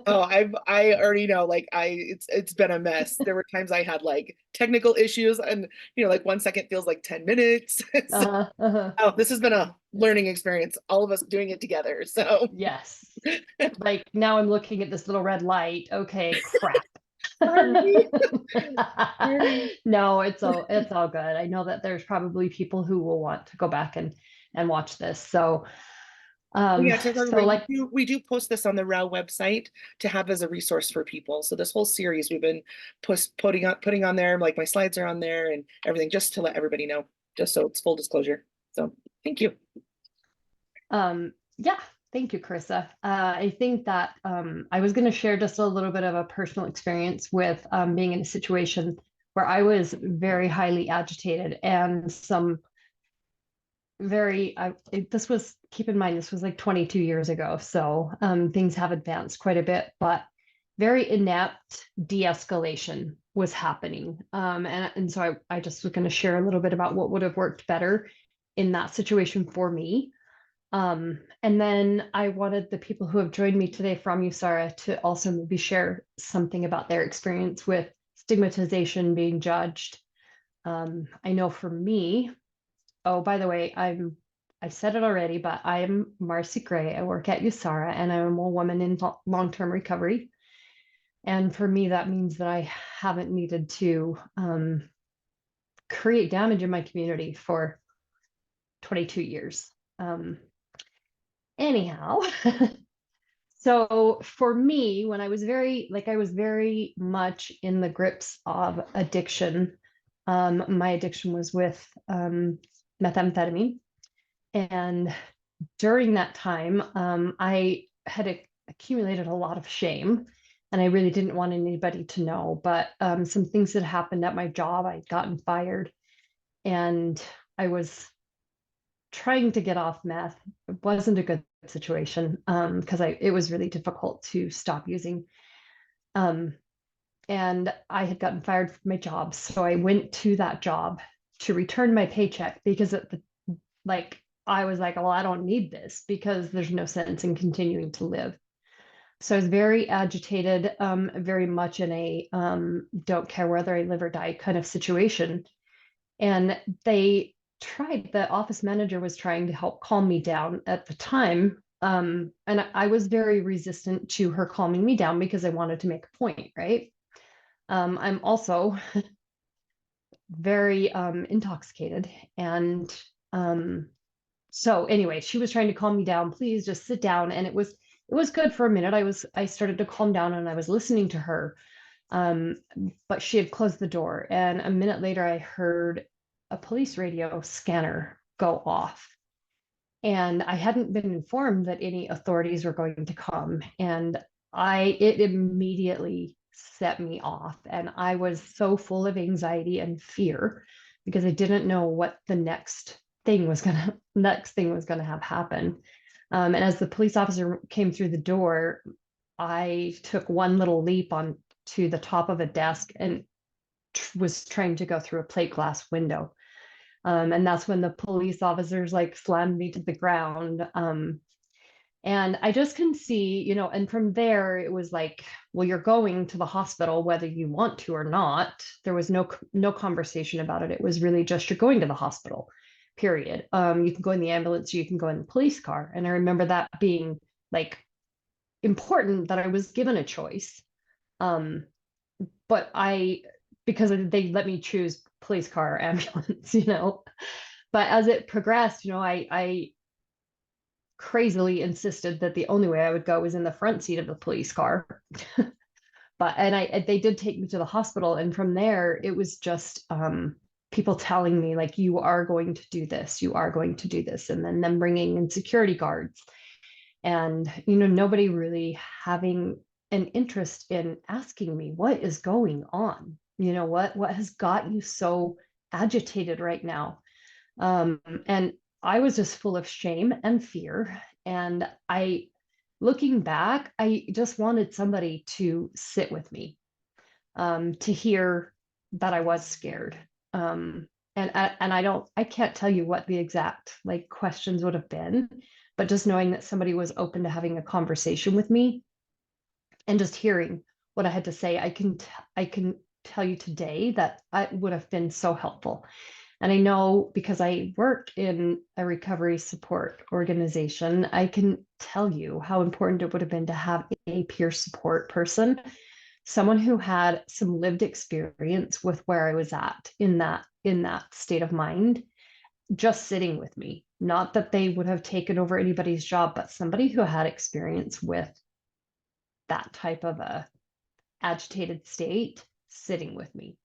Oh, I already know, like it's been a mess. There were times I had like technical issues and like 1 second feels like 10 minutes. So, Uh-huh, uh-huh. oh, this has been a learning experience, all of us doing it together. So Yes. Like now I'm looking at this little red light. Okay, crap. sorry. Sorry. No, it's all good. I know that there's probably people who will want to go back and watch this. So Oh yeah, to so everybody, like we do post this on the RHAU website to have as a resource for people. So this whole series we've been putting on there, like my slides are on there and everything, just to let everybody know, just so it's full disclosure. So thank you. yeah, thank you, Carissa. I think that I was going to share just a little bit of a personal experience with being in a situation where I was very highly agitated and some this was, keep in mind, this was like 22 years ago. So things have advanced quite a bit, but very inept de-escalation was happening. And so I just was going to share a little bit about what would have worked better in that situation for me. And then I wanted the people who have joined me today from USARA to also maybe share something about their experience with stigmatization, being judged. I know for me, oh, by the way, I said it already, but I am Marcy Gray. I work at USARA and I'm a woman in long-term recovery. And for me, that means that I haven't needed to create damage in my community for 22 years. Anyhow, so for me, when I was very much in the grips of addiction, my addiction was with methamphetamine. And during that time, I had accumulated a lot of shame and I really didn't want anybody to know. But some things had happened at my job. I'd gotten fired and I was trying to get off meth. It wasn't a good situation because it was really difficult to stop using. Um, and I had gotten fired from my job. So I went to that job to return my paycheck because I was like, well, I don't need this because there's no sense in continuing to live. So I was very agitated, very much in a don't care whether I live or die kind of situation. And the office manager was trying to help calm me down at the time. And I was very resistant to her calming me down because I wanted to make a point, right? I'm also very intoxicated. And so anyway, she was trying to calm me down. Please just sit down. And it was good for a minute. I started to calm down and I was listening to her. Um, but she had closed the door. And a minute later, I heard a police radio scanner go off. And I hadn't been informed that any authorities were going to come. And it immediately set me off. And I was so full of anxiety and fear because I didn't know what the next thing was gonna have happen. And as the police officer came through the door, I took one little leap on to the top of a desk and was trying to go through a plate glass window. And that's when the police officers like slammed me to the ground. And I just can see, and from there it was like, well, you're going to the hospital whether you want to or not. There was no conversation about it. It was really just you're going to the hospital, period. You can go in the ambulance, or you can go in the police car. And I remember that being like important that I was given a choice. Um, but because they let me choose police car or ambulance. But as it progressed, I crazily insisted that the only way I would go was in the front seat of the police car. And they did take me to the hospital, and from there it was just people telling me like, you are going to do this, you are going to do this, and then them bringing in security guards, and nobody really having an interest in asking me what is going on. What has got you so agitated right now? And I was just full of shame and fear. And looking back, I just wanted somebody to sit with me, to hear that I was scared. And I can't tell you what the exact like questions would have been, but just knowing that somebody was open to having a conversation with me and just hearing what I had to say, I can tell you today that it would have been so helpful. And I know because I work in a recovery support organization, I can tell you how important it would have been to have a peer support person, someone who had some lived experience with where I was at in that state of mind, just sitting with me. Not that they would have taken over anybody's job, but somebody who had experience with that type of a agitated state sitting with me.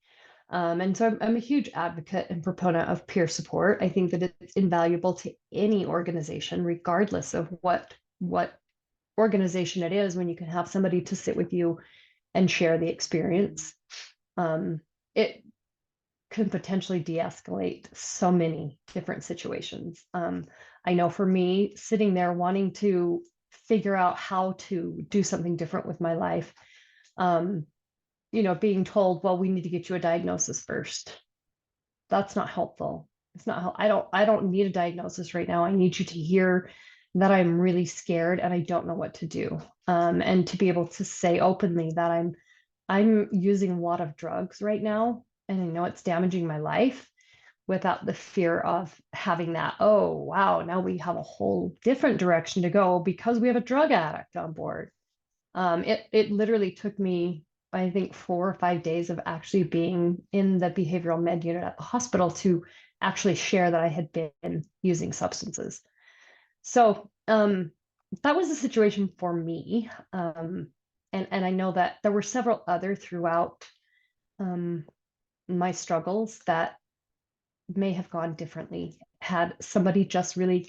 And so I'm a huge advocate and proponent of peer support. I think that it's invaluable to any organization, regardless of what organization it is, when you can have somebody to sit with you and share the experience. It can potentially de-escalate so many different situations. I know for me, sitting there wanting to figure out how to do something different with my life, being told, well, we need to get you a diagnosis first. That's not helpful. It's not help. I don't need a diagnosis right now. I need you to hear that I'm really scared and I don't know what to do. And to be able to say openly that I'm using a lot of drugs right now and I know it's damaging my life, without the fear of having that, oh wow, now we have a whole different direction to go because we have a drug addict on board. It literally took me, I think, 4 or 5 days of actually being in the behavioral med unit at the hospital to actually share that I had been using substances. So that was the situation for me. And I know that there were several other throughout my struggles that may have gone differently had somebody just really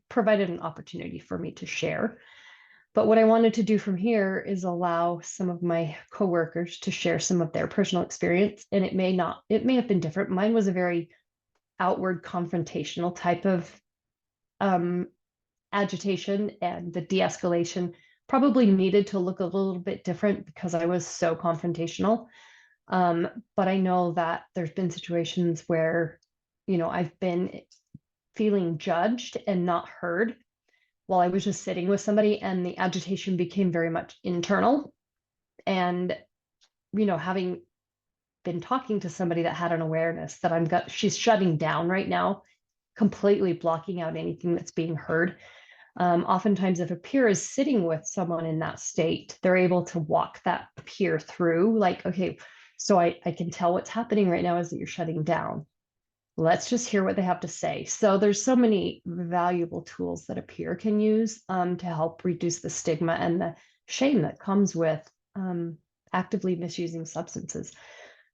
provided an opportunity for me to share. But what I wanted to do from here is allow some of my coworkers to share some of their personal experience. And it may have been different. Mine was a very outward confrontational type of agitation, and the de-escalation probably needed to look a little bit different because I was so confrontational. But I know that there's been situations where, I've been feeling judged and not heard while I was just sitting with somebody, and the agitation became very much internal. And, having been talking to somebody that had an awareness that she's shutting down right now, completely blocking out anything that's being heard. Oftentimes, if a peer is sitting with someone in that state, they're able to walk that peer through, like, okay, so I can tell what's happening right now is that you're shutting down. Let's just hear what they have to say. So there's so many valuable tools that a peer can use to help reduce the stigma and the shame that comes with actively misusing substances.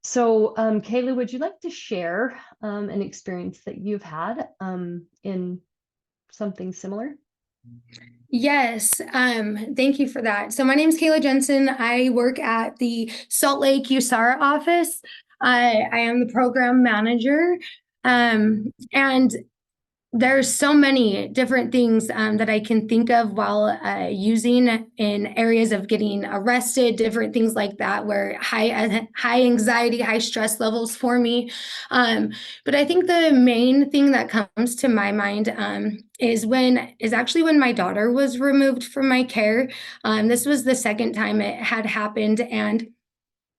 So Kayla, would you like to share an experience that you've had in something similar? Yes, thank you for that. So my name is Kayla Jensen. I work at the Salt Lake USARA office. I am the program manager. And there's so many different things that I can think of while using in areas of getting arrested, different things like that, where high anxiety, high stress levels for me. But I think the main thing that comes to my mind is actually when my daughter was removed from my care. This was the second time it had happened, and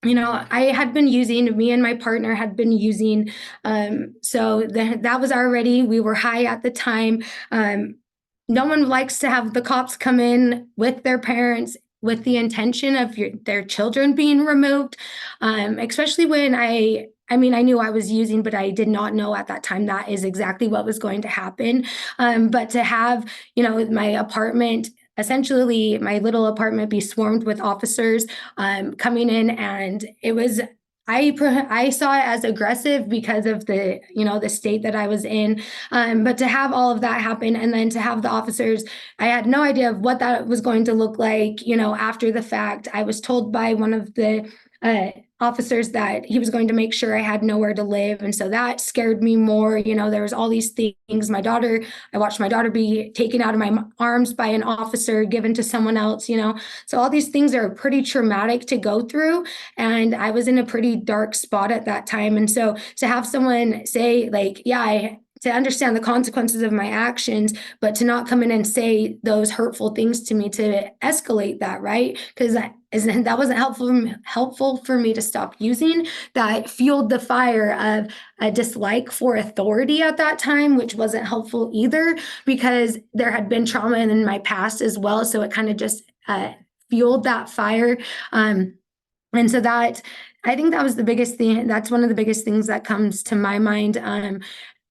I had been using, me and my partner had been using. So that was already, we were high at the time. No one likes to have the cops come in with their parents with the intention of their children being removed, especially when I mean, I knew I was using, but I did not know at that time that is exactly what was going to happen. But to have, my apartment, essentially my little apartment, be swarmed with officers coming in, and it was, I saw it as aggressive because of the state that I was in. But to have all of that happen, and then to have the officers, I had no idea of what that was going to look like. After the fact, I was told by one of the officers that he was going to make sure I had nowhere to live. And so that scared me more. There was all these things. I watched my daughter be taken out of my arms by an officer, given to someone else. So all these things are pretty traumatic to go through. And I was in a pretty dark spot at that time. And so to have someone say, like, yeah, to understand the consequences of my actions, but to not come in and say those hurtful things to me to escalate that, right? Because that wasn't helpful for me to stop using. That fueled the fire of a dislike for authority at that time, which wasn't helpful either, because there had been trauma in my past as well. So it kind of just fueled that fire. And so that, I think that was the biggest thing. That's one of the biggest things that comes to my mind.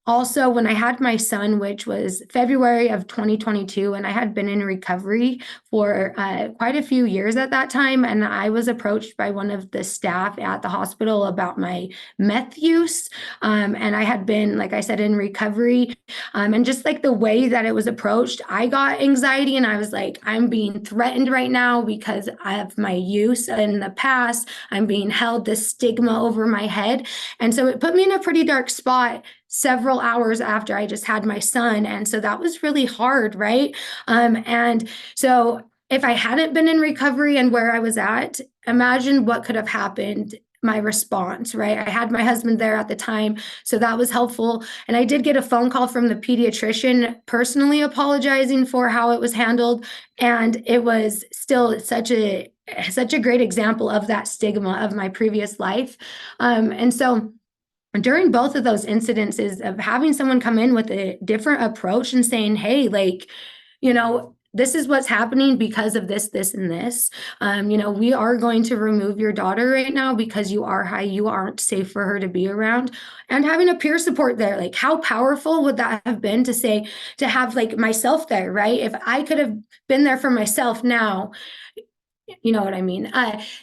Also, when I had my son, which was February of 2022, and I had been in recovery for quite a few years at that time, and I was approached by one of the staff at the hospital about my meth use. And I had been, like I said, in recovery. And just like the way that it was approached, I got anxiety, and I was like, I'm being threatened right now because of my use in the past. I'm being held this stigma over my head. And so it put me in a pretty dark spot several hours after I just had my son. And so that was really hard, right? And so if I hadn't been in recovery and where I was at, imagine what could have happened, my response, right? I had my husband there at the time, so that was helpful. And I did get a phone call from the pediatrician personally apologizing for how it was handled. And it was still such a great example of that stigma of my previous life. And so during both of those incidences of having someone come in with a different approach and saying, hey, like, this is what's happening because of this, this, and this. We are going to remove your daughter right now because you are high, you aren't safe for her to be around. And having a peer support there, like how powerful would that have been to have like myself there, right? If I could have been there for myself now, you know what I mean?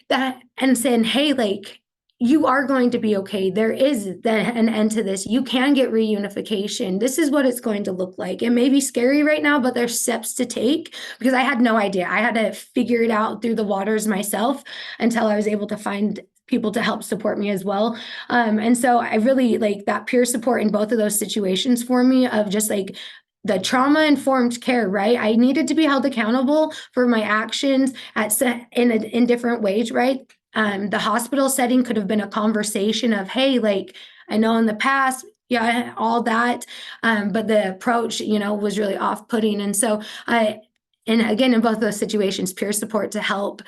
That and saying, hey, like, you are going to be okay. There is an end to this. You can get reunification. This is what it's going to look like. It may be scary right now, but there's steps to take because I had no idea. I had to figure it out through the waters myself until I was able to find people to help support me as well. And so I really like that peer support in both of those situations for me of just like the trauma-informed care, right? I needed to be held accountable for my actions in different ways, right? The hospital setting could have been a conversation of, hey, like, I know in the past, yeah, all that, but the approach, was really off-putting. And so and again, in both those situations, peer support to help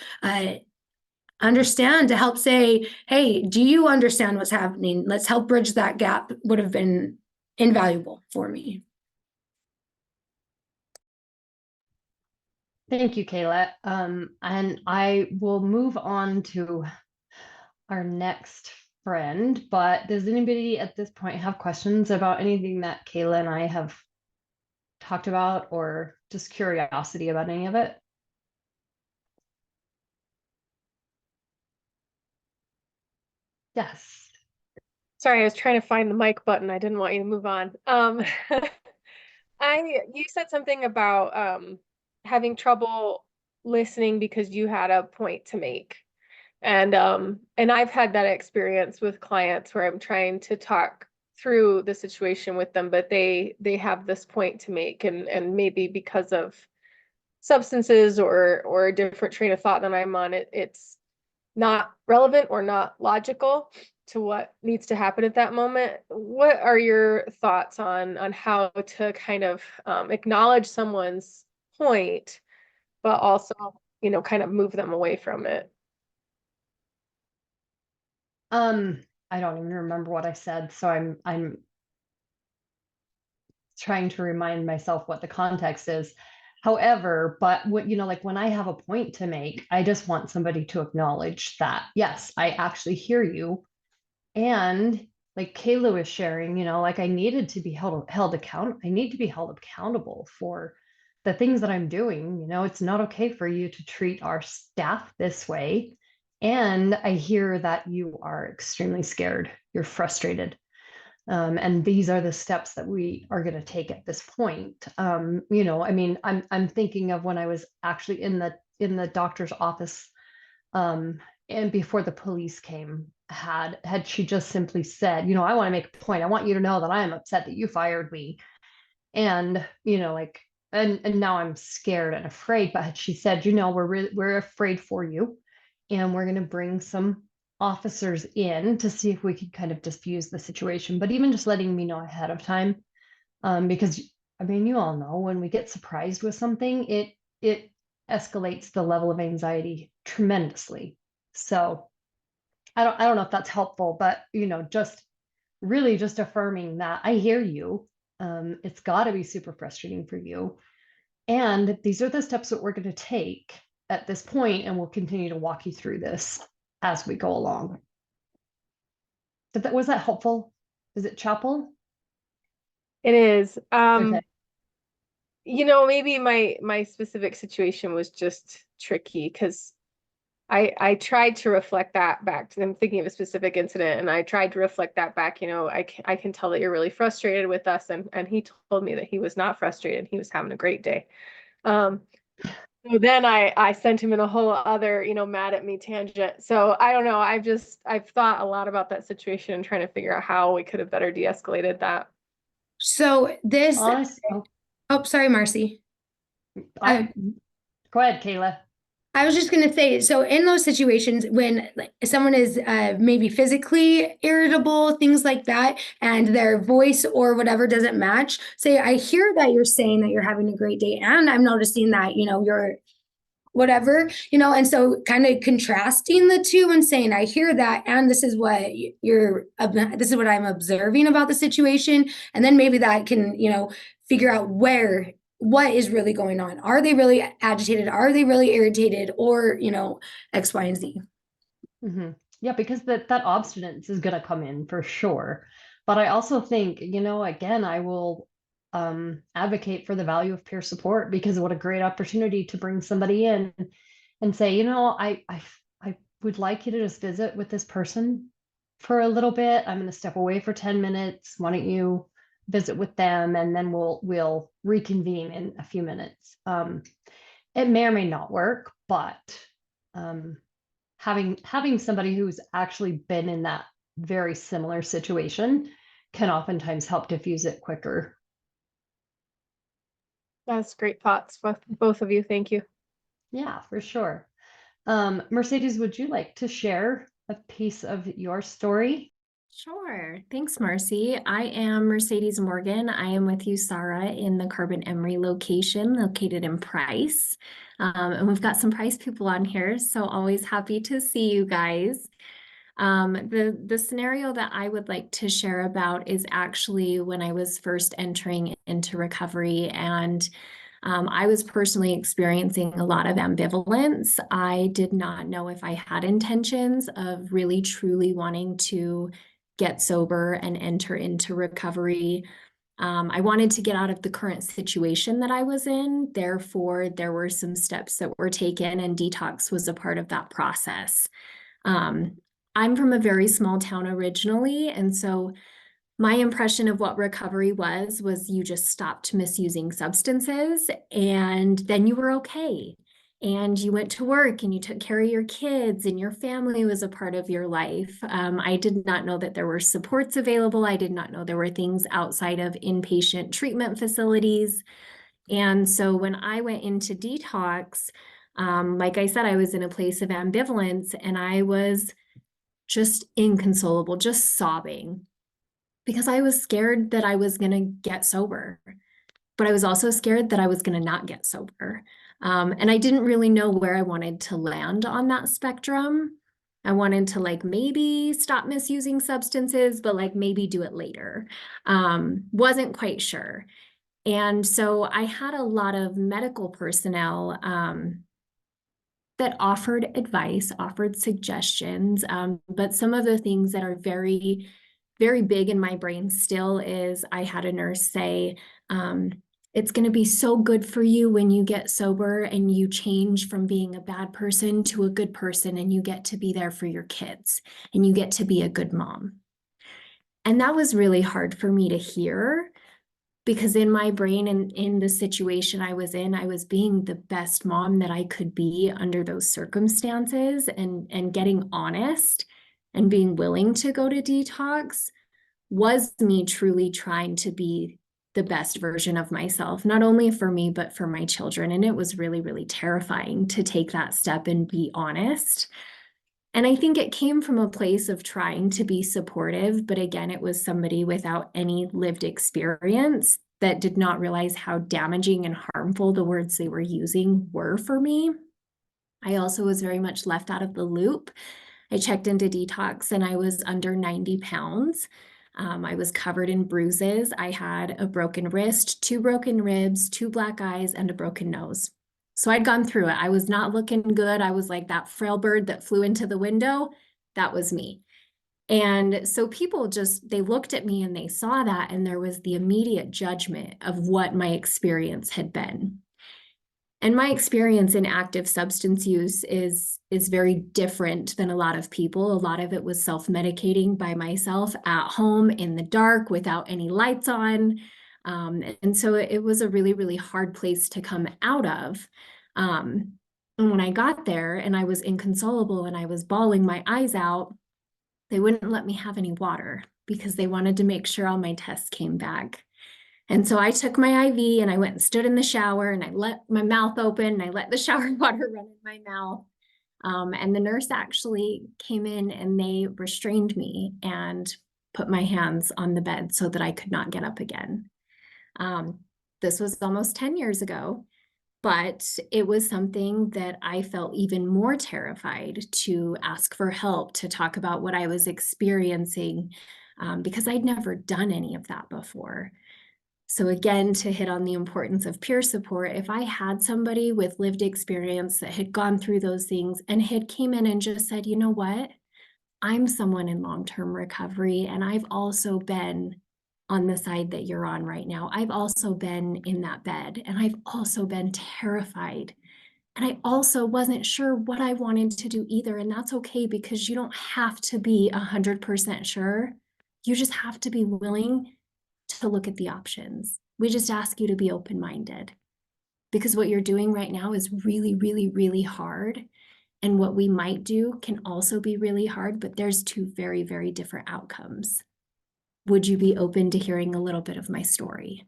understand, to help say, hey, do you understand what's happening? Let's help bridge that gap would have been invaluable for me. Thank you, Kayla. And I will move on to our next friend, but does anybody at this point have questions about anything that Kayla and I have talked about, or just curiosity about any of it? Yes. Sorry, I was trying to find the mic button. I didn't want you to move on. You said something about having trouble listening because you had a point to make. And I've had that experience with clients where I'm trying to talk through the situation with them, but they have this point to make, and maybe because of substances or a different train of thought than I'm on, it's not relevant or not logical to what needs to happen at that moment. What are your thoughts on how to kind of acknowledge someone's point, but also, kind of move them away from it? I don't even remember what I said, so I'm trying to remind myself what the context is. However, but what, like when I have a point to make, I just want somebody to acknowledge that, yes, I actually hear you. And like Kayla was sharing, like I needed to be held accountable. I need to be held accountable for the things that I'm doing. It's not okay for you to treat our staff this way. And I hear that you are extremely scared. You're frustrated. And these are the steps that we are going to take at this point. I mean, I'm thinking of when I was actually in the doctor's office, and before the police came, had she just simply said, I want to make a point. I want you to know that I am upset that you fired me. And, like, and now I'm scared and afraid. But had she said, we're afraid for you, and we're going to bring some officers in to see if we could kind of diffuse the situation. But even just letting me know ahead of time, Because I mean, you all know when we get surprised with something, it escalates the level of anxiety tremendously. So I don't know if that's helpful, but you know, just really just affirming that I hear you. It's got to be super frustrating for you. And these are the steps that we're going to take at this point, and we'll continue to walk you through this as we go along. Was that helpful? Is it Chapel? It is. Okay. You know, maybe my specific situation was just tricky because I tried to reflect that back to them, thinking of a specific incident, and I tried to reflect that back. You know, I can tell that you're really frustrated with us, and he told me that he was not frustrated. He was having a great day. So then I sent him in a whole other, you know, mad at me tangent. So I don't know. I've thought a lot about that situation and trying to figure out how we could have better de-escalated that. So this, Honest. Oh, oh, sorry, Marcy. go ahead, Kayla. I was just going to say, so in those situations when like, someone is maybe physically irritable, things like that, and their voice or whatever doesn't match, say, I hear that you're saying that you're having a great day, and I'm noticing that, you know, you're whatever, you know, and so kind of contrasting the two and saying, I hear that, and this is what this is what I'm observing about the situation. And then maybe that can, you know, figure out what is really going on. Are they really agitated? Are they really irritated? Or, you know, X, Y, and Z. Mm-hmm. Yeah, because that obstinance is going to come in for sure. But I also think, you know, again, I will advocate for the value of peer support, because what a great opportunity to bring somebody in and say, you know, I would like you to just visit with this person for a little bit. I'm going to step away for 10 minutes. Why don't you visit with them, and then we'll reconvene in a few minutes. It may or may not work, but having somebody who's actually been in that very similar situation can oftentimes help diffuse it quicker. That's great thoughts, both of you. Thank you. Yeah, for sure. Mercedes, would you like to share a piece of your story? Sure. Thanks, Marcy. I am Mercedes Morgan. I am with USARA in the Carbon Emery location located in Price. And we've got some Price people on here, so always happy to see you guys. The scenario that I would like to share about is actually when I was first entering into recovery, and I was personally experiencing a lot of ambivalence. I did not know if I had intentions of really truly wanting to get sober and enter into recovery. I wanted to get out of the current situation that I was in. Therefore, there were some steps that were taken, and detox was a part of that process. I'm from a very small town originally, and so my impression of what recovery was you just stopped misusing substances, and then you were okay. And you went to work and you took care of your kids, and your family was a part of your life. I did not know that there were supports available. I did not know there were things outside of inpatient treatment facilities. And so when I went into detox, like I said, I was in a place of ambivalence, and I was just inconsolable, just sobbing, because I was scared that I was going to get sober, but I was also scared that I was going to not get sober. And I didn't really know where I wanted to land on that spectrum. I wanted to like maybe stop misusing substances, but like maybe do it later. Wasn't quite sure. And so I had a lot of medical personnel that offered advice, offered suggestions. But some of the things that are very, very big in my brain still is I had a nurse say, it's going to be so good for you when you get sober and you change from being a bad person to a good person, and you get to be there for your kids and you get to be a good mom. And that was really hard for me to hear, because in my brain and in the situation I was in, I was being the best mom that I could be under those circumstances, and getting honest and being willing to go to detox was me truly trying to be the best version of myself, not only for me, but for my children. And it was really, really terrifying to take that step and be honest. And I think it came from a place of trying to be supportive, but again, it was somebody without any lived experience that did not realize how damaging and harmful the words they were using were for me. I also was very much left out of the loop. I checked into detox and I was under 90 pounds. I was covered in bruises. I had a broken wrist, 2 broken ribs, 2 black eyes, and a broken nose. So I'd gone through it. I was not looking good. I was like that frail bird that flew into the window. That was me. And so people just, they looked at me and they saw that, and there was the immediate judgment of what my experience had been. And my experience in active substance use is very different than a lot of people. A lot of it was self-medicating by myself at home in the dark without any lights on. And so it was a really, really hard place to come out of. And when I got there and I was inconsolable and I was bawling my eyes out, they wouldn't let me have any water because they wanted to make sure all my tests came back. And so I took my IV and I went and stood in the shower and I let my mouth open and I let the shower water run in my mouth. And the nurse actually came in and they restrained me and put my hands on the bed so that I could not get up again. This was almost 10 years ago, but it was something that I felt even more terrified to ask for help, to talk about what I was experiencing, because I'd never done any of that before. So again, to hit on the importance of peer support, if I had somebody with lived experience that had gone through those things and had came in and just said, you know what, I'm someone in long-term recovery, and I've also been on the side that you're on right now. I've also been in that bed, and I've also been terrified. And I also wasn't sure what I wanted to do either. And that's okay, because you don't have to be 100% sure. You just have to be willing to look at the options. We just ask you to be open-minded, because what you're doing right now is really, really, really hard. And what we might do can also be really hard, but there's 2 very, very different outcomes. Would you be open to hearing a little bit of my story?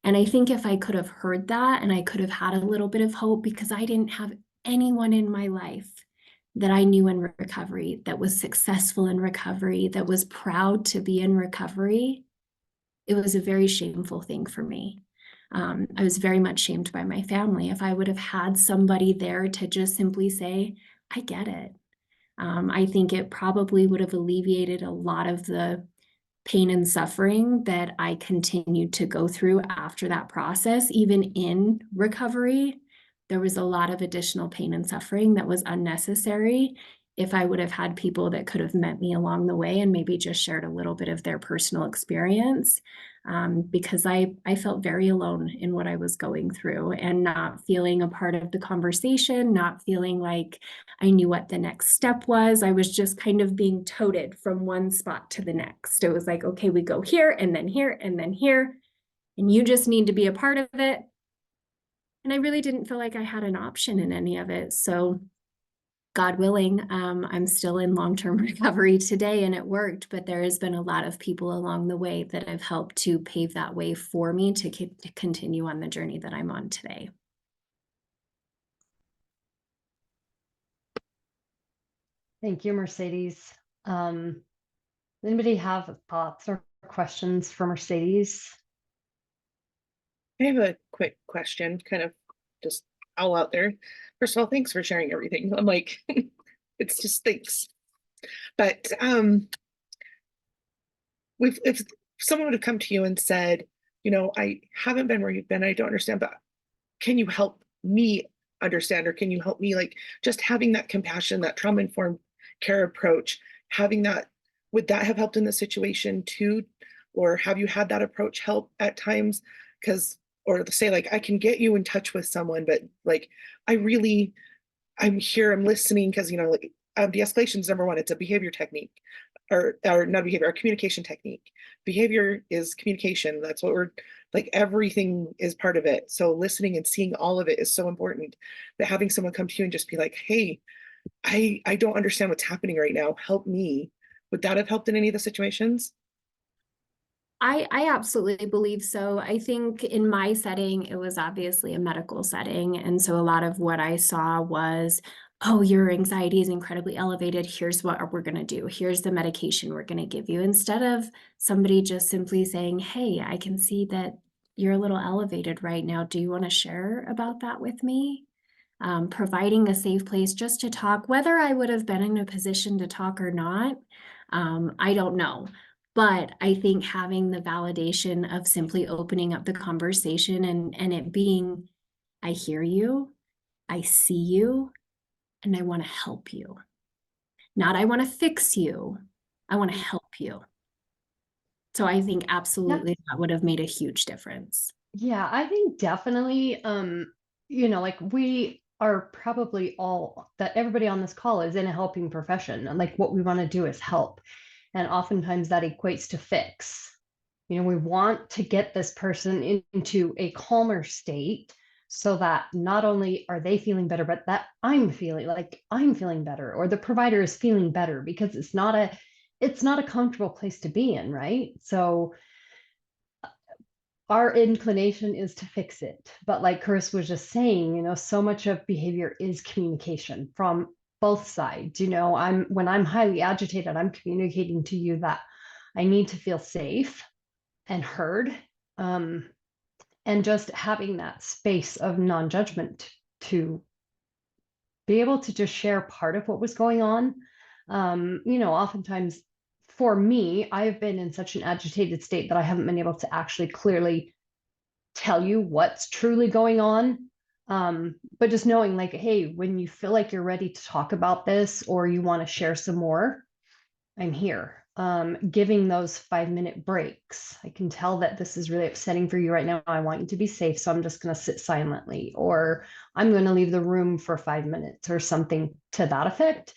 And I think if I could have heard that and I could have had a little bit of hope, because I didn't have anyone in my life that I knew in recovery that was successful in recovery, that was proud to be in recovery, it was a very shameful thing for me. I was very much shamed by my family. If I would have had somebody there to just simply say, I get it, I think it probably would have alleviated a lot of the pain and suffering that I continued to go through after that process. Even in recovery, there was a lot of additional pain and suffering that was unnecessary. If I would have had people that could have met me along the way and maybe just shared a little bit of their personal experience, because I felt very alone in what I was going through, and not feeling a part of the conversation, not feeling like I knew what the next step was. I was just kind of being toted from one spot to the next. It was like, okay, we go here and then here and then here, and you just need to be a part of it. And I really didn't feel like I had an option in any of it. So God willing, I'm still in long-term recovery today, and it worked, but there has been a lot of people along the way that have helped to pave that way for me to continue on the journey that I'm on today. Thank you, Mercedes. Anybody have thoughts or questions for Mercedes? I have a quick question, kind of just all out there. First of all, thanks for sharing everything. I'm like, it's just thanks. But if someone would have come to you and said, you know, I haven't been where you've been, I don't understand, but can you help me understand, or can you help me, like, just having that compassion, that trauma-informed care approach, having that, would that have helped in the situation too? Or have you had that approach help at times? Because, or to say, like, I can get you in touch with someone, but like, I'm here, I'm listening, because, you know, like, de-escalation is number 1. It's a behavior technique, or not behavior, a communication technique. Behavior is communication. That's what we're, like, everything is part of it. So listening and seeing all of it is so important. But having someone come to you and just be like, hey, I don't understand what's happening right now, help me. Would that have helped in any of the situations? I absolutely believe so. I think in my setting, it was obviously a medical setting. And so a lot of what I saw was, oh, your anxiety is incredibly elevated. Here's what we're going to do. Here's the medication we're going to give you. Instead of somebody just simply saying, hey, I can see that you're a little elevated right now. Do you want to share about that with me? Providing a safe place just to talk, whether I would have been in a position to talk or not, I don't know. But I think having the validation of simply opening up the conversation and it being, I hear you, I see you, and I want to help you. Not I want to fix you, I want to help you. So I think absolutely that would have made a huge difference. Yeah, I think definitely, you know, like we are probably all that everybody on this call is in a helping profession. And like what we want to do is help. And oftentimes that equates to fix. You know, we want to get this person into a calmer state so that not only are they feeling better, but that I'm feeling better, or the provider is feeling better, because it's not a comfortable place to be in, right? So our inclination is to fix it. But like Chris was just saying, you know, so much of behavior is communication from both sides. You know, when I'm highly agitated, I'm communicating to you that I need to feel safe and heard. And just having that space of non-judgment to be able to just share part of what was going on. You know, oftentimes for me, I've been in such an agitated state that I haven't been able to actually clearly tell you what's truly going on. But just knowing like, hey, when you feel like you're ready to talk about this or you want to share some more, I'm here. Giving those 5-minute breaks. I can tell that this is really upsetting for you right now. I want you to be safe. So I'm just going to sit silently, or I'm going to leave the room for 5 minutes or something to that effect.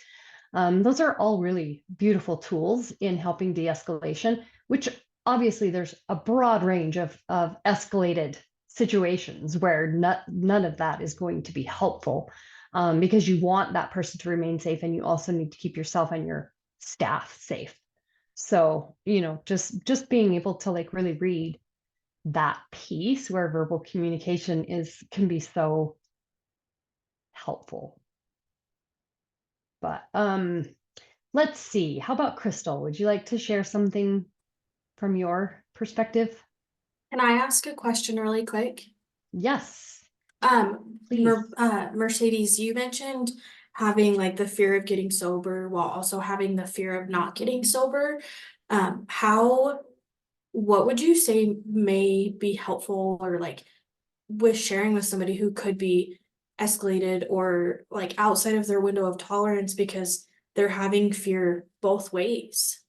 Those are all really beautiful tools in helping de-escalation, which obviously there's a broad range of escalated situations where none of that is going to be helpful, because you want that person to remain safe, and you also need to keep yourself and your staff safe. So, you know, just being able to like really read that piece where verbal communication can be so helpful. But let's see. How about Crystal? Would you like to share something from your perspective? Can I ask a question really quick? Yes. Please. Mercedes, you mentioned having like the fear of getting sober while also having the fear of not getting sober. What would you say may be helpful, or like with sharing with somebody who could be escalated or like outside of their window of tolerance because they're having fear both ways?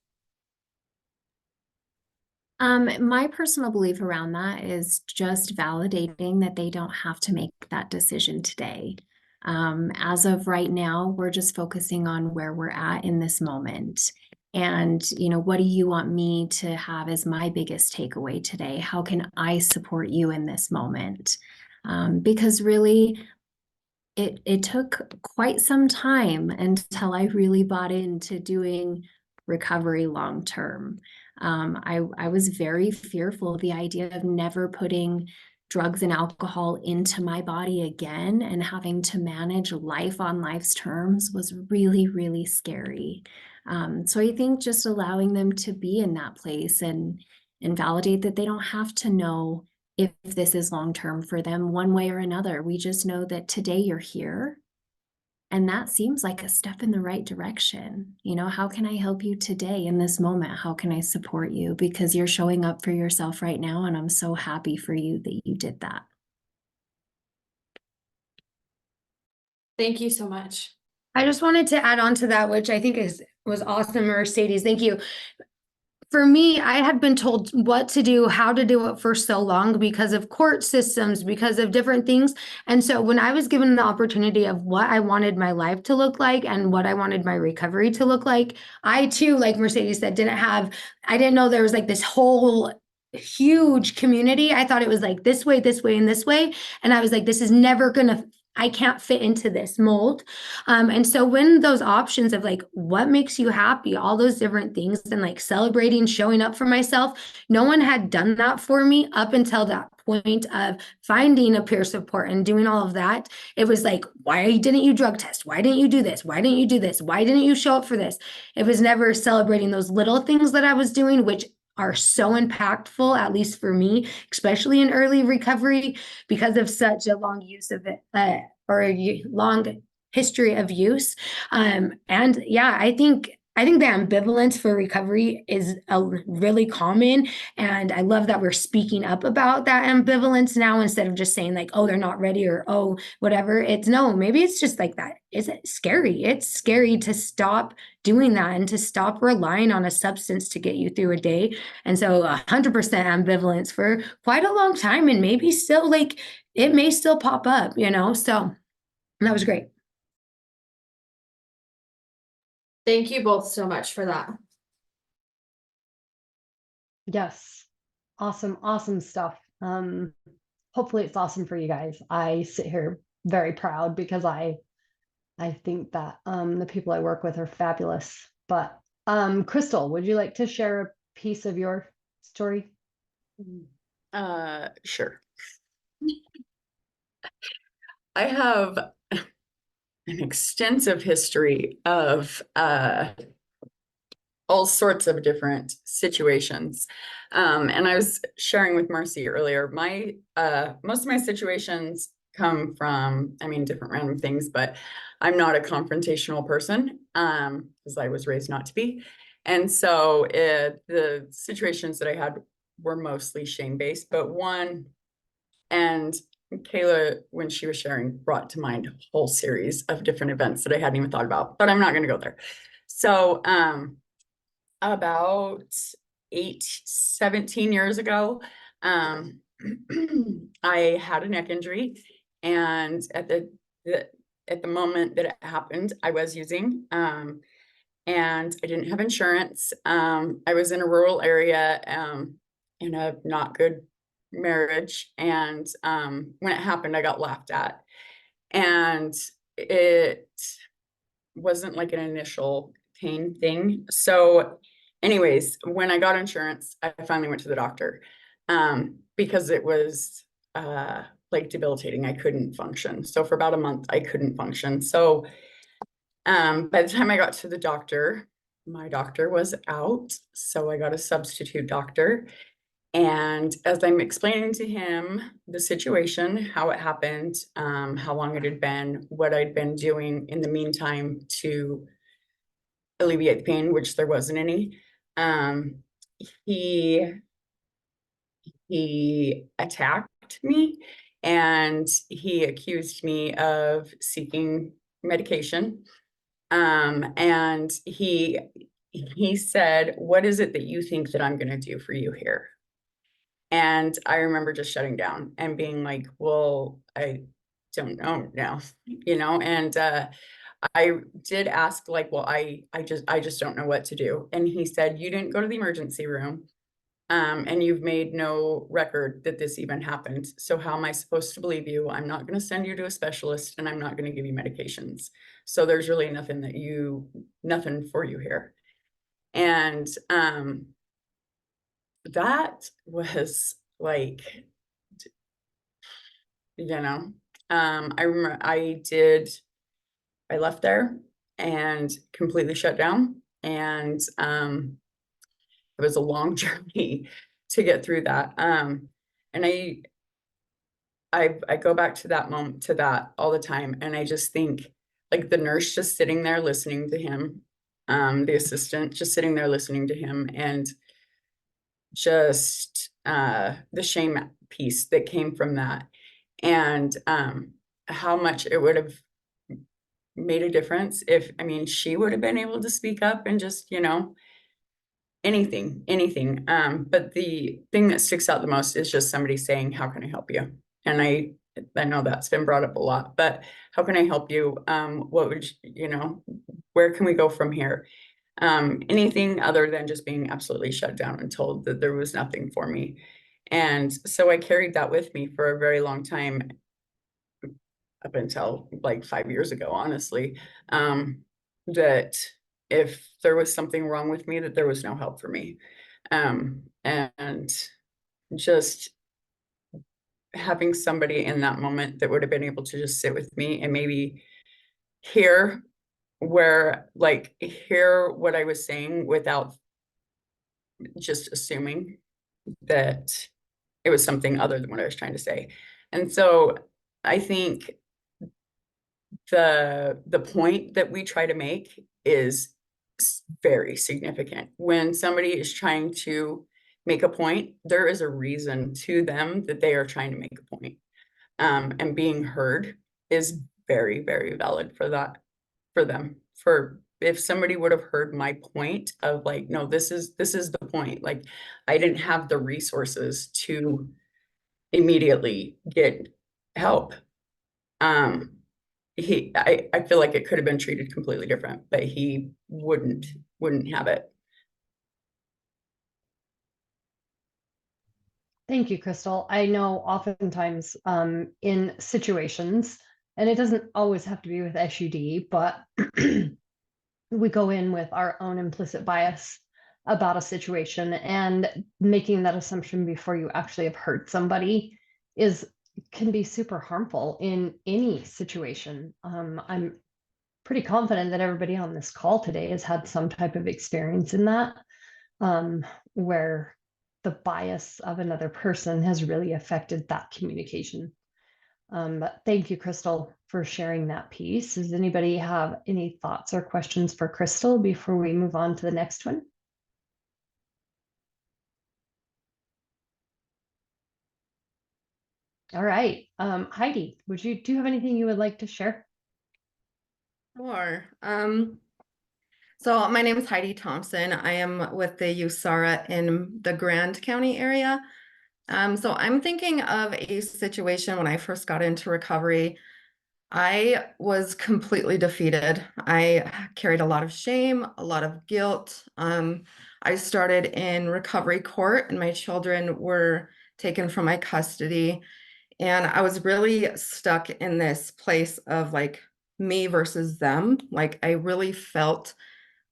My personal belief around that is just validating that they don't have to make that decision today. As of right now, we're just focusing on where we're at in this moment. And, you know, what do you want me to have as my biggest takeaway today? How can I support you in this moment? Because really, it took quite some time until I really bought into doing recovery long term. I was very fearful. The idea of never putting drugs and alcohol into my body again and having to manage life on life's terms was really, really scary. So I think just allowing them to be in that place and validate that they don't have to know if this is long term for them one way or another. We just know that today you're here. And that seems like a step in the right direction. You know, how can I help you today in this moment? How can I support you? Because you're showing up for yourself right now. And I'm so happy for you that you did that. Thank you so much. I just wanted to add on to that, which I think was awesome, Mercedes. Thank you. For me, I had been told what to do, how to do it for so long because of court systems, because of different things. And so when I was given the opportunity of what I wanted my life to look like and what I wanted my recovery to look like, I too, like Mercedes said, I didn't know there was like this whole huge community. I thought it was like this way, and this way. And I was like, this is never gonna, I can't fit into this mold. And so when those options of like, what makes you happy, all those different things, and like celebrating, showing up for myself, no one had done that for me up until that point of finding a peer support and doing all of that. It was like, why didn't you drug test? Why didn't you do this? Why didn't you do this? Why didn't you show up for this? It was never celebrating those little things that I was doing, which are so impactful, at least for me, especially in early recovery, because of such a long use of it, or a long history of use. And yeah, I think the ambivalence for recovery is really common. And I love that we're speaking up about that ambivalence now, instead of just saying like, oh, they're not ready, or oh, whatever. It's no, maybe it's just like that. Is it scary? It's scary to stop doing that and to stop relying on a substance to get you through a day. And so 100% ambivalence for quite a long time, and maybe still, like, it may still pop up, so that was great. Thank you both so much for that. Yes. Awesome stuff. Hopefully it's awesome for you guys. I sit here very proud because I think that the people I work with are fabulous. But Crystal, would you like to share a piece of your story? Sure. I have an extensive history of all sorts of different situations. And I was sharing with Marcy earlier, my most of my situations come from, I mean, different random things, but I'm not a confrontational person, because I was raised not to be. And so the situations that I had were mostly shame-based, but one, and Kayla, when she was sharing, brought to mind a whole series of different events that I hadn't even thought about, but I'm not gonna go there. So about 17 years ago, I had a neck injury, and at the moment that it happened, I was using, and I didn't have insurance. I was in a rural area, in a not good marriage, and when it happened, I got laughed at, and it wasn't like an initial pain thing. So anyways, when I got insurance, I finally went to the doctor, because it was like debilitating. I couldn't function. So for about a month, I couldn't function. So by the time I got to the doctor, my doctor was out. So I got a substitute doctor. And as I'm explaining to him the situation, how it happened, how long it had been, what I'd been doing in the meantime to alleviate the pain, which there wasn't any, he attacked me, and he accused me of seeking medication. And he said, "What is it that you think that I'm going to do for you here?" And I remember just shutting down and being like, well, I don't know now, and I did ask, like, well, I just don't know what to do. And he said, "You didn't go to the emergency room, and you've made no record that this even happened. So how am I supposed to believe you? I'm not going to send you to a specialist, and I'm not going to give you medications. So there's really nothing for you here." And that was like, I remember I left there and completely shut down. And it was a long journey to get through that. And I go back to that moment, to that all the time. And I just think, like, the nurse just sitting there listening to him, the assistant just sitting there listening to him, and just the shame piece that came from that, and how much it would have made a difference if, I mean, she would have been able to speak up and just, anything. But the thing that sticks out the most is just somebody saying, "How can I help you?" And I know that's been brought up a lot, but how can I help you? What would where can we go from here? Anything other than just being absolutely shut down and told that there was nothing for me. And so I carried that with me for a very long time, up until like 5 years ago, honestly, that if there was something wrong with me, that there was no help for me. And just having somebody in that moment that would have been able to just sit with me and maybe hear hear what I was saying without just assuming that it was something other than what I was trying to say. And so I think the point that we try to make is very significant. When somebody is trying to make a point, there is a reason to them that they are trying to make a point. And being heard is very, very valid for that, for them. For if somebody would have heard my point of like, no, this is the point. Like, I didn't have the resources to immediately get help. I feel like it could have been treated completely different, but he wouldn't have it. Thank you, Crystal. I know oftentimes in situations, and it doesn't always have to be with SUD, but we go in with our own implicit bias about a situation, and making that assumption before you actually have heard somebody can be super harmful in any situation. I'm pretty confident that everybody on this call today has had some type of experience in that, where the bias of another person has really affected that communication. But thank you, Crystal, for sharing that piece. Does anybody have any thoughts or questions for Crystal before we move on to the next one? All right, Heidi, do you have anything you would like to share? Sure. So my name is Heidi Thompson. I am with the USARA in the Grand County area. So I'm thinking of a situation when I first got into recovery. I was completely defeated. I carried a lot of shame, a lot of guilt. I started in recovery court and my children were taken from my custody. And I was really stuck in this place of like me versus them. Like I really felt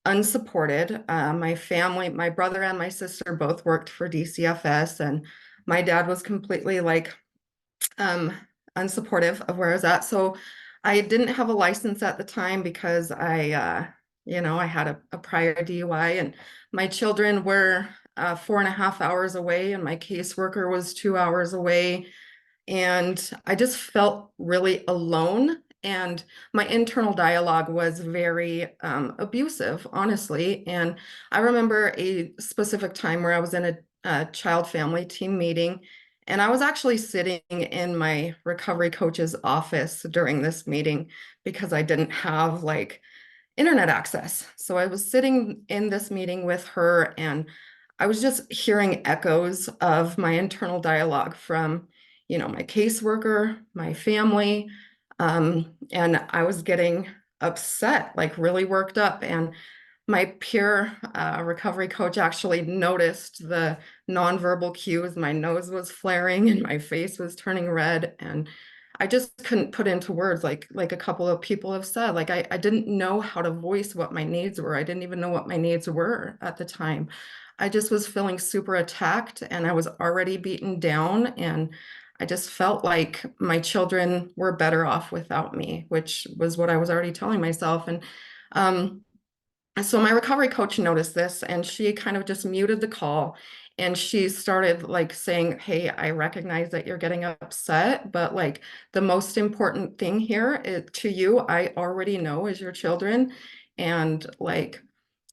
unsupported. My family, my brother and my sister both worked for DCFS, and my dad was completely like unsupportive of where I was at. So I didn't have a license at the time because I had a prior DUI, and my children were 4.5 hours away, and my caseworker was 2 hours away. And I just felt really alone. And my internal dialogue was very abusive, honestly. And I remember a specific time where I was in a child family team meeting, and I was actually sitting in my recovery coach's office during this meeting because I didn't have like internet access. So I was sitting in this meeting with her, and I was just hearing echoes of my internal dialogue from, my caseworker, my family, and I was getting upset, like really worked up. And my peer recovery coach actually noticed the nonverbal cues. My nose was flaring and my face was turning red. And I just couldn't put into words like a couple of people have said. Like I didn't know how to voice what my needs were. I didn't even know what my needs were at the time. I just was feeling super attacked, and I was already beaten down, and I just felt like my children were better off without me, which was what I was already telling myself. And so my recovery coach noticed this, and she kind of just muted the call, and she started like saying, "Hey, I recognize that you're getting upset, but like the most important thing here to you, I already know is your children. And like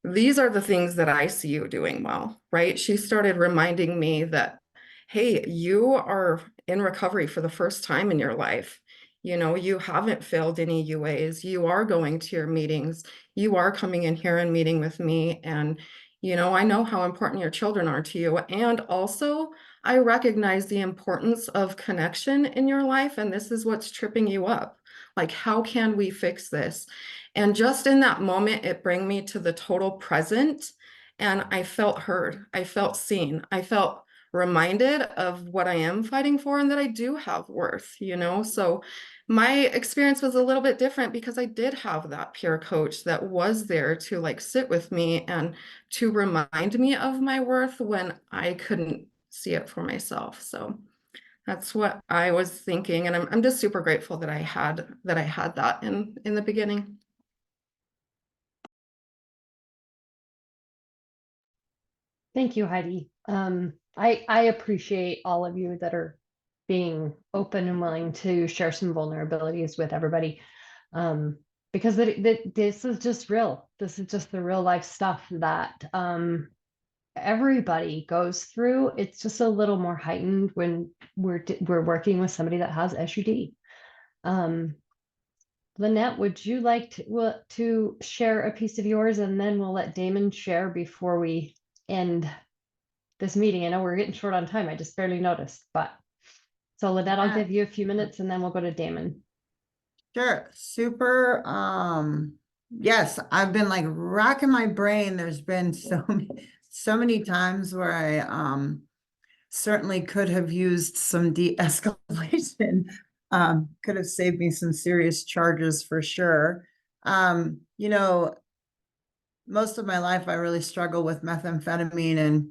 these are the things that I see you doing well," right? She started reminding me that, hey, you are in recovery for the first time in your life. You haven't failed any UAs. You are going to your meetings. You are coming in here and meeting with me. And, I know how important your children are to you. And also, I recognize the importance of connection in your life. And this is what's tripping you up. Like, how can we fix this? And just in that moment, it brought me to the total present. And I felt heard. I felt seen. I felt reminded of what I am fighting for and that I do have worth, So my experience was a little bit different because I did have that peer coach that was there to like sit with me and to remind me of my worth when I couldn't see it for myself. So that's what I was thinking. And I'm just super grateful that I had that in the beginning. Thank you, Heidi. I appreciate all of you that are being open and willing to share some vulnerabilities with everybody. Because this is just real. This is just the real life stuff that everybody goes through. It's just a little more heightened when we're working with somebody that has SUD. Lynette, would you like to share a piece of yours, and then we'll let Damon share before we end this meeting? I know we're getting short on time. I just barely noticed, but so Lynette, I'll give you a few minutes and then we'll go to Damon. Sure. Super. Yes, I've been like racking my brain. There's been so many times where I certainly could have used some de-escalation. Could have saved me some serious charges for sure. You know, most of my life I really struggle with methamphetamine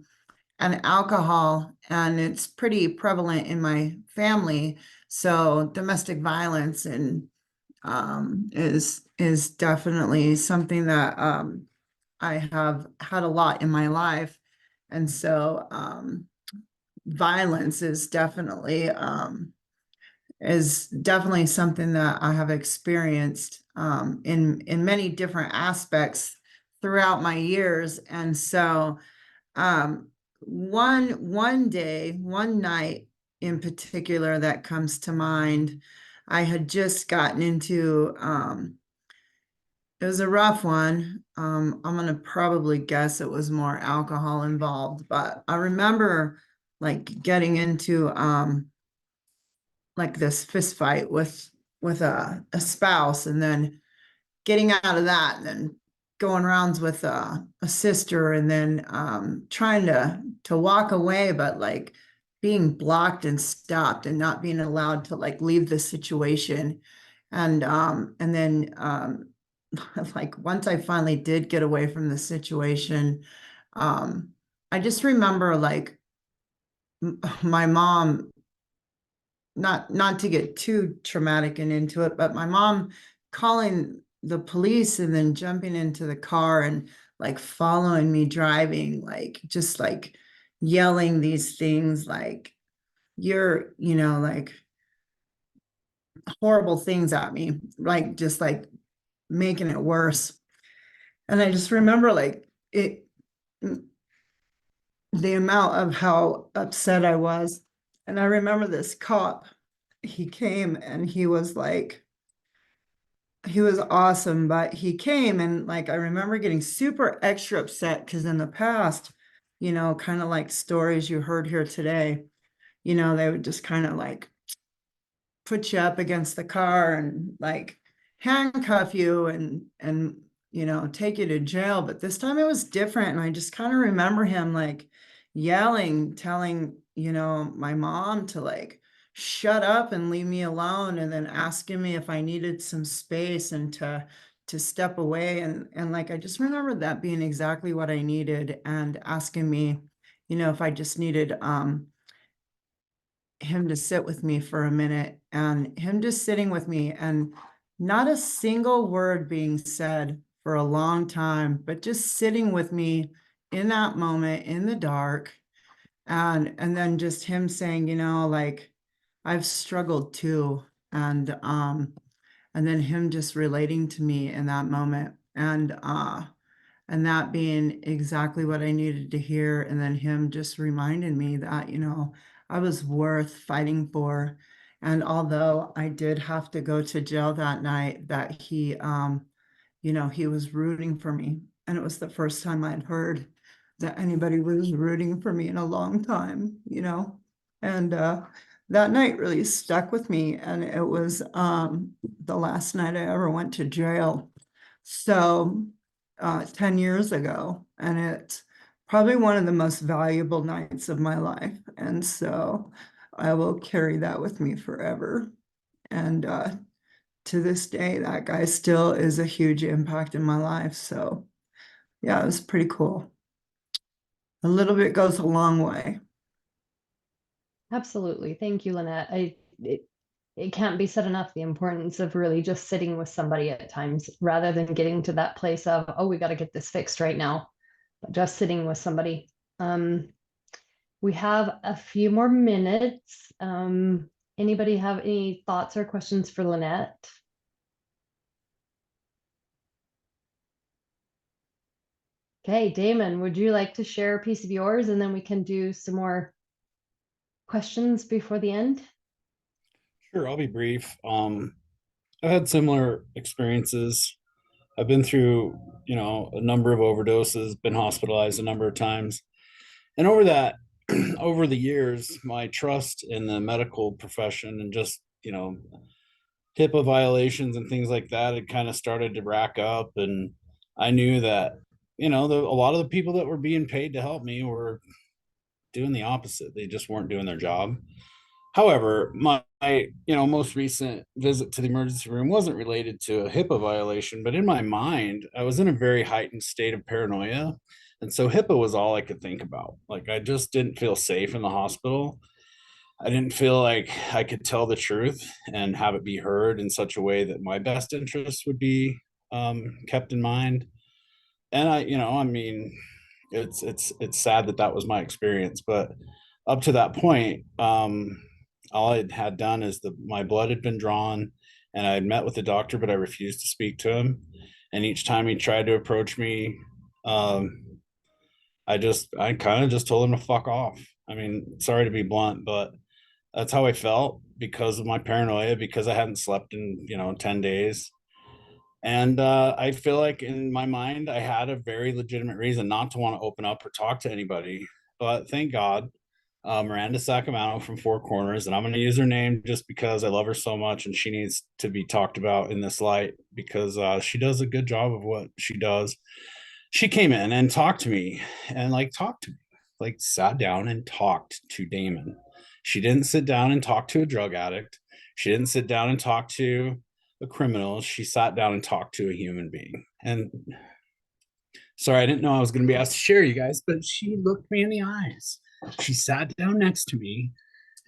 and alcohol, and it's pretty prevalent in my family. So domestic violence and is definitely something that I have had a lot in my life. And so violence is definitely something that I have experienced in many different aspects throughout my years. And so one day, one night in particular that comes to mind, I had just gotten into it was a rough one. I'm gonna probably guess it was more alcohol involved, but I remember like getting into like this fist fight with a spouse, and then getting out of that, and then going rounds with a sister, and then trying to walk away, but like being blocked and stopped and not being allowed to like leave the situation. And then like once I finally did get away from the situation, I just remember like my mom, not to get too traumatic and into it, but my mom calling the police and then jumping into the car and like following me driving, like just like yelling these things like like horrible things at me, like just like making it worse. And I just remember like the amount of how upset I was. And I remember this cop, he came and he was awesome, but he came and like, I remember getting super extra upset because in the past, kind of like stories you heard here today, they would just kind of like put you up against the car and like handcuff you and take you to jail. But this time it was different, and I just kind of remember him like yelling, telling my mom to like shut up and leave me alone, and then asking me if I needed some space and to step away. And like I just remember that being exactly what I needed, and asking me if I just needed him to sit with me for a minute, and him just sitting with me and not a single word being said for a long time, but just sitting with me in that moment in the dark. And then just him saying, like, I've struggled too. And then him just relating to me in that moment. And that being exactly what I needed to hear. And then him just reminding me that, I was worth fighting for. And although I did have to go to jail that night, that he was rooting for me. And it was the first time I'd heard that anybody was rooting for me in a long time, And that night really stuck with me. And it was the last night I ever went to jail. So 10 years ago, and it's probably one of the most valuable nights of my life. And so I will carry that with me forever. And to this day, that guy still is a huge impact in my life. So yeah, it was pretty cool. A little bit goes a long way. Absolutely. Thank you, Lynette. It can't be said enough, the importance of really just sitting with somebody at times, rather than getting to that place of, oh, we got to get this fixed right now, but just sitting with somebody. We have a few more minutes. Anybody have any thoughts or questions for Lynette? Okay, Damon, would you like to share a piece of yours and then we can do some more questions before the end? Sure, I'll be brief. I've had similar experiences. I've been through, a number of overdoses, been hospitalized a number of times. And over that, over the years, my trust in the medical profession and just, HIPAA violations and things like that had kind of started to rack up. And I knew that, a lot of the people that were being paid to help me were doing the opposite. They just weren't doing their job. However, my most recent visit to the emergency room wasn't related to a HIPAA violation, but in my mind, I was in a very heightened state of paranoia. And so HIPAA was all I could think about. Like, I just didn't feel safe in the hospital. I didn't feel like I could tell the truth and have it be heard in such a way that my best interests would be kept in mind. And I mean, it's sad that that was my experience, but up to that point, all I had done is my blood had been drawn, and I had met with the doctor, but I refused to speak to him. And each time he tried to approach me, I kind of just told him to fuck off. I mean, sorry to be blunt, but that's how I felt because of my paranoia, because I hadn't slept in 10 days. And I feel like in my mind, I had a very legitimate reason not to want to open up or talk to anybody. But thank God, Miranda Sacramento from Four Corners, and I'm going to use her name just because I love her so much and she needs to be talked about in this light because she does a good job of what she does. She came in and talked to me and sat down and talked to Damon. She didn't sit down and talk to a drug addict. She didn't sit down and talk to a criminal. She sat down and talked to a human being. And sorry, I didn't know I was going to be asked to share, you guys, but she looked me in the eyes. She sat down next to me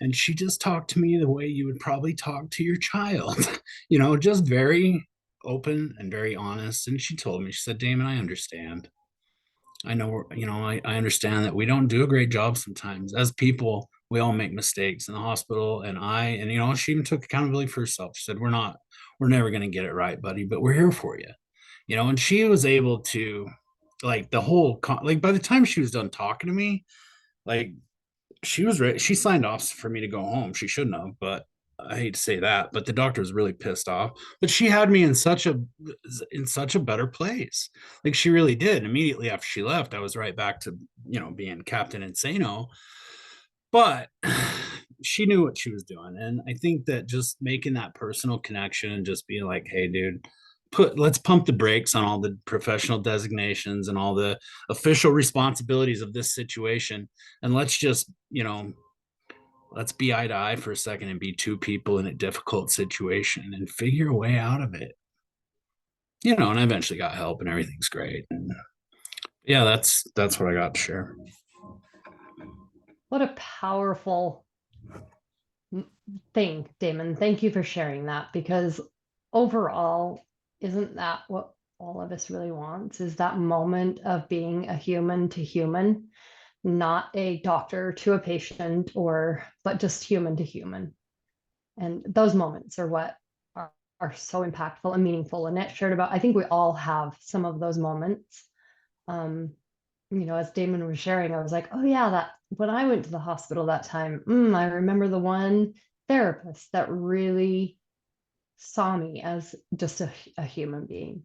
and she just talked to me the way you would probably talk to your child, just very open and very honest. And she told me, she said, Damon, I understand. I know, I understand that we don't do a great job sometimes. As people, we all make mistakes in the hospital. And she even took accountability for herself. She said, we're never going to get it right, buddy, but we're here for you. And she was able to, like, by the time she was done talking to me, like, she was ready. She signed off for me to go home. She shouldn't have, but I hate to say that, but the doctor was really pissed off. But she had me in such a better place. Like, she really did. Immediately after she left, I was right back to, being Captain Insano. But she knew what she was doing. And I think that just making that personal connection and just being like, hey, dude, let's pump the brakes on all the professional designations and all the official responsibilities of this situation. And let's just, let's be eye to eye for a second and be two people in a difficult situation and figure a way out of it. And I eventually got help and everything's great. And yeah, that's what I got to share. What a powerful thing, Damon. Thank you for sharing that, because overall, isn't that what all of us really wants, is that moment of being a human to human, not a doctor to a patient, but just human to human. And those moments are what are so impactful and meaningful. Annette shared about, I think we all have some of those moments. As Damon was sharing, I was like, oh yeah, that when I went to the hospital that time, I remember the one therapist that really saw me as just a human being.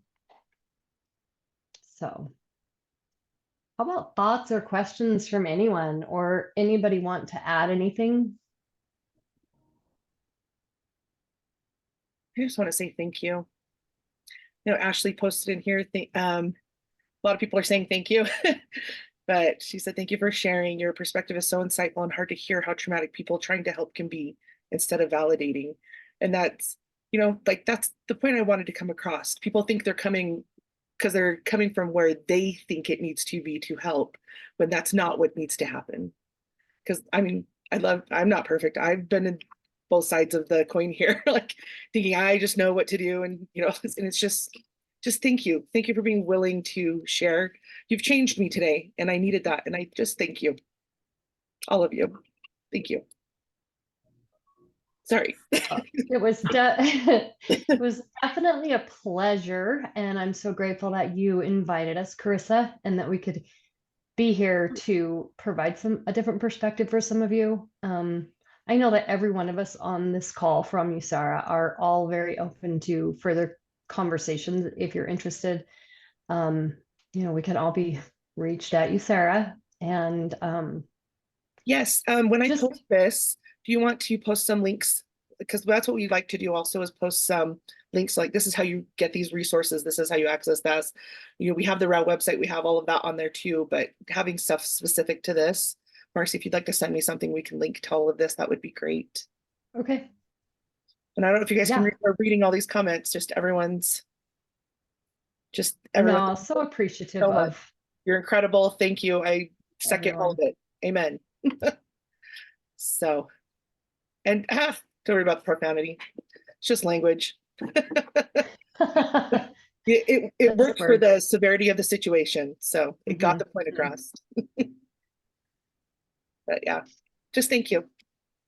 So how about thoughts or questions from anyone, or anybody want to add anything? I just want to say thank you. Ashley posted in here, a lot of people are saying thank you, but she said, thank you for sharing. Your perspective is so insightful and hard to hear how traumatic people trying to help can be instead of validating. And that's, that's the point I wanted to come across. People think they're coming because they're coming from where they think it needs to be to help, when that's not what needs to happen. Because I'm not perfect. I've been in both sides of the coin here, like thinking I just know what to do. And, and it's just, just thank you. Thank you for being willing to share. You've changed me today and I needed that. And I just thank you. All of you. Thank you. Sorry. It was it was definitely a pleasure, and I'm so grateful that you invited us, Carissa, and that we could be here to provide a different perspective for some of you. I know that every one of us on this call from USARA are all very open to further conversations if you're interested. We can all be reached at USARA, and yes, when I just- post this, do you want to post some links? Because that's what we like to do also, is post some links like, this is how you get these resources, this is how you access this. We have the RHAU website, we have all of that on there too, but having stuff specific to this, Marcy, if you'd like to send me something, we can link to all of this, that would be great. okay. And I don't know if you guys Yeah. can are reading all these comments, just everyone's No, so appreciative so much. of You're incredible. Thank you. I second all of everyone. it. Amen. So, and don't worry about the profanity. It's just language. It That's worked for word. the severity of the situation. So it got the point across. But yeah, just thank you.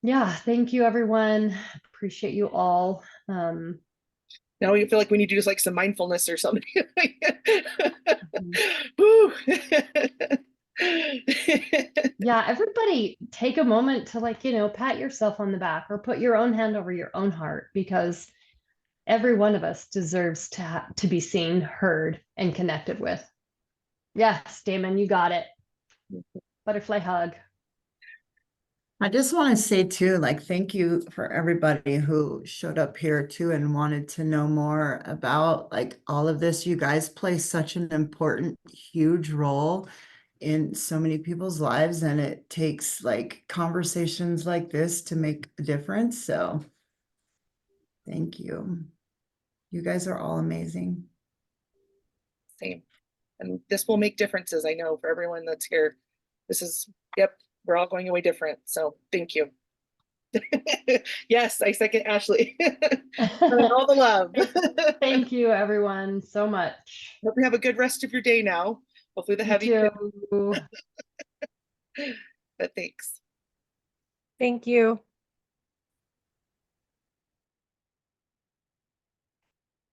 Yeah, thank you, everyone. Appreciate you all. Now we feel like we need to do like some mindfulness or something. Woo. Yeah, everybody take a moment to pat yourself on the back or put your own hand over your own heart, because every one of us deserves to be seen, heard, and connected with. Yes, Damon, you got it. Butterfly hug. I just want to say too, like, thank you for everybody who showed up here too and wanted to know more about like all of this. You guys play such an important, huge role in so many people's lives, and it takes like conversations like this to make a difference. So thank you. You guys are all amazing. Same. And this will make differences, I know, for everyone that's here. This is, yep, we're all going away different. So thank you. Yes, I second Ashley. All the love. Thank you, everyone, so much. Hope you have a good rest of your day now. Hopefully the You heavy. too. But thanks. Thank you.